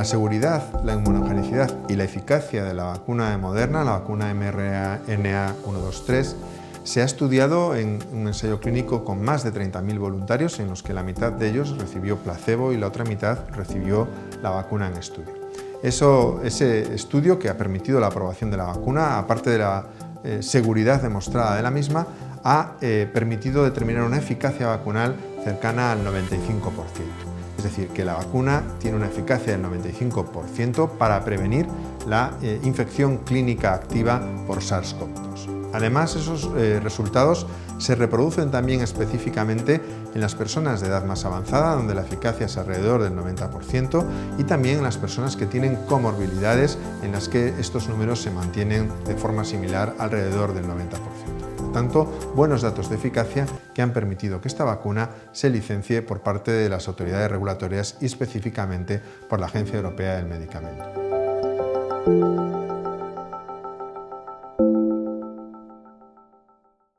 seguridad, la inmunogenicidad y la eficacia de la vacuna de Moderna, la vacuna mRNA-123, se ha estudiado en un ensayo clínico con más de 30.000 voluntarios, en los que la mitad de ellos recibió placebo y la otra mitad recibió la vacuna en estudio. Ese estudio, que ha permitido la aprobación de la vacuna, aparte de la seguridad demostrada de la misma, ha permitido determinar una eficacia vacunal cercana al 95%. Es decir, que la vacuna tiene una eficacia del 95% para prevenir la infección clínica activa por SARS-CoV-2. Además, esos resultados se reproducen también específicamente en las personas de edad más avanzada, donde la eficacia es alrededor del 90%, y también en las personas que tienen comorbilidades, en las que estos números se mantienen de forma similar alrededor del 90%. Por tanto, buenos datos de eficacia que han permitido que esta vacuna se licencie por parte de las autoridades regulatorias y específicamente por la Agencia Europea del Medicamento.